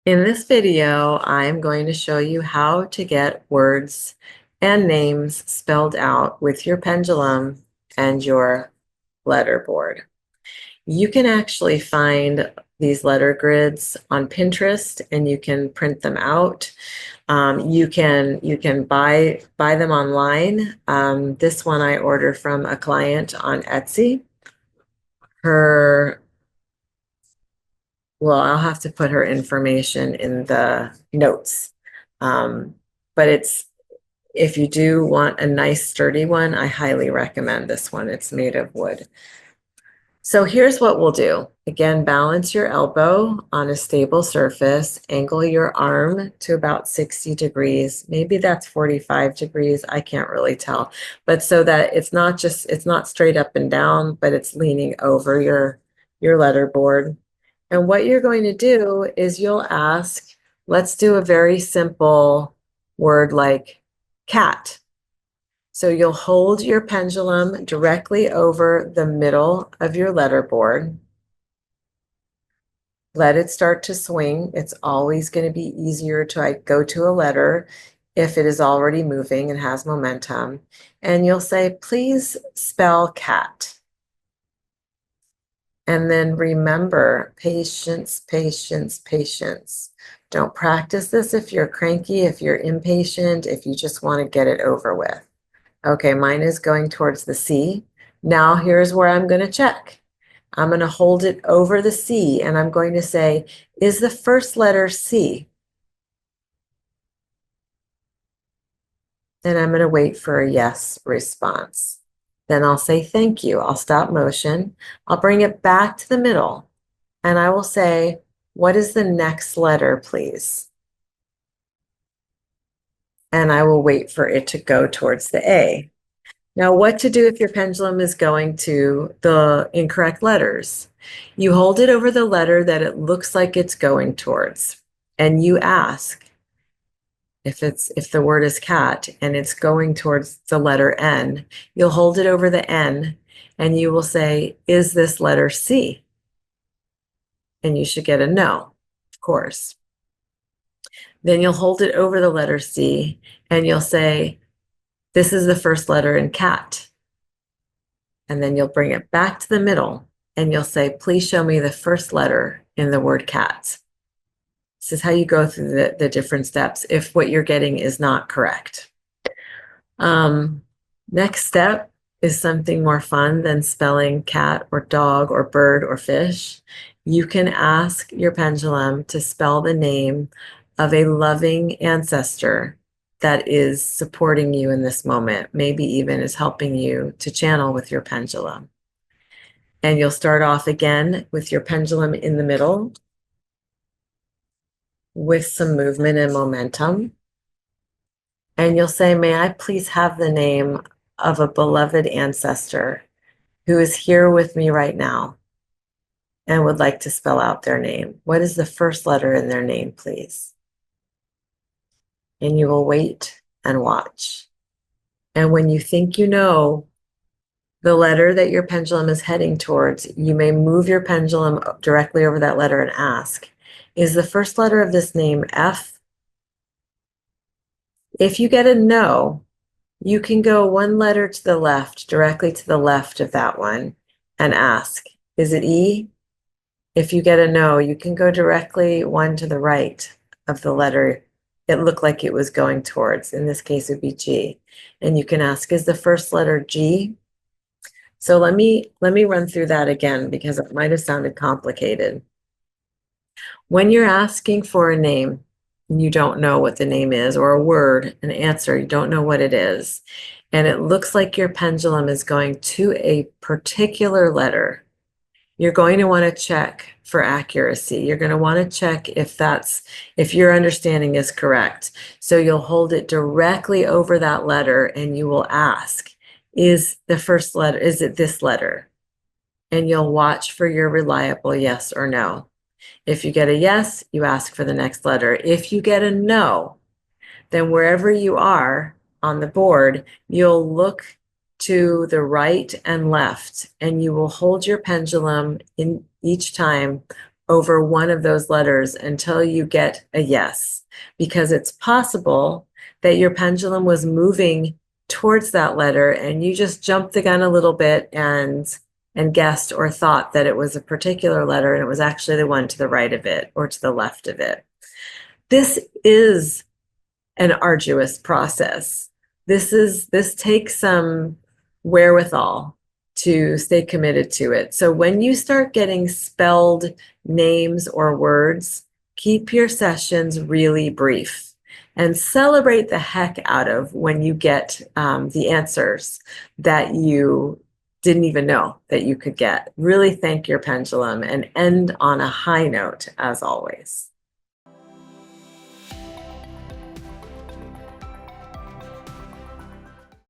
In this video, I'm going to show you how to get words and names spelled out with your pendulum and your letter board. You can actually find these letter grids on Pinterest and you can print them out. You can buy them online. This one I ordered from a client on Etsy. Her Well, I'll have to put her information in the notes. But if you do want a nice sturdy one, I highly recommend this one. It's made of wood. So here's what we'll do. Again, balance your elbow on a stable surface, angle your arm to about 60 degrees. Maybe that's 45 degrees. I can't really tell. But so that it's not straight up and down, but it's leaning over your letter board. And what you're going to do is you'll ask, let's do a very simple word like cat. So you'll hold your pendulum directly over the middle of your letter board. Let it start to swing. It's always going to be easier to go to a letter if it is already moving and has momentum. And you'll say, please spell cat. And then remember, patience, patience, patience. Don't practice this if you're cranky, if you're impatient, if you just want to get it over with. Okay, mine is going towards the C. Now here's where I'm going to check. I'm going to hold it over the C and I'm going to say, is the first letter C? And I'm going to wait for a yes response. Then I'll say thank you. I'll stop motion. I'll bring it back to the middle and I will say, what is the next letter, please? And I will wait for it to go towards the A. Now, what to do if your pendulum is going to the incorrect letters? You hold it over the letter that it looks like it's going towards, and you ask if the word is cat and it's going towards the letter N, you'll hold it over the N and you will say, is this letter C? And you should get a no, of course. Then you'll hold it over the letter C and you'll say, this is the first letter in cat. And then you'll bring it back to the middle and you'll say, please show me the first letter in the word cat. This is how you go through the different steps if what you're getting is not correct. Next step is something more fun than spelling cat or dog or bird or fish. You can ask your pendulum to spell the name of a loving ancestor that is supporting you in this moment, maybe even is helping you to channel with your pendulum. And you'll start off again with your pendulum in the middle with some movement and momentum. And you'll say, may I please have the name of a beloved ancestor who is here with me right now and would like to spell out their name. What is the first letter in their name, please? And you will wait and watch. And when you think you know the letter that your pendulum is heading towards, you may move your pendulum directly over that letter and ask, is the first letter of this name F? If you get a no, you can go one letter to the left, directly to the left of that one, and ask, is it E? If you get a no, you can go directly one to the right of the letter it looked like it was going towards. In this case, it would be G. And you can ask, is the first letter G? So let me run through that again because it might have sounded complicated. When you're asking for a name, and you don't know what the name is, or a word, an answer, you don't know what it is, and it looks like your pendulum is going to a particular letter, you're going to want to check for accuracy. You're going to want to check if your understanding is correct. So you'll hold it directly over that letter and you will ask, is the first letter, is it this letter? And you'll watch for your reliable yes or no. If you get a yes, you ask for the next letter. If you get a no, then wherever you are on the board, you'll look to the right and left, and you will hold your pendulum in each time over one of those letters until you get a yes, because it's possible that your pendulum was moving towards that letter and you just jumped the gun a little bit and guessed or thought that it was a particular letter and it was actually the one to the right of it or to the left of it. This is an arduous process. This takes some wherewithal to stay committed to it. So when you start getting spelled names or words, keep your sessions really brief and celebrate the heck out of when you get the answers that you didn't even know that you could get. Really thank your pendulum and end on a high note, as always.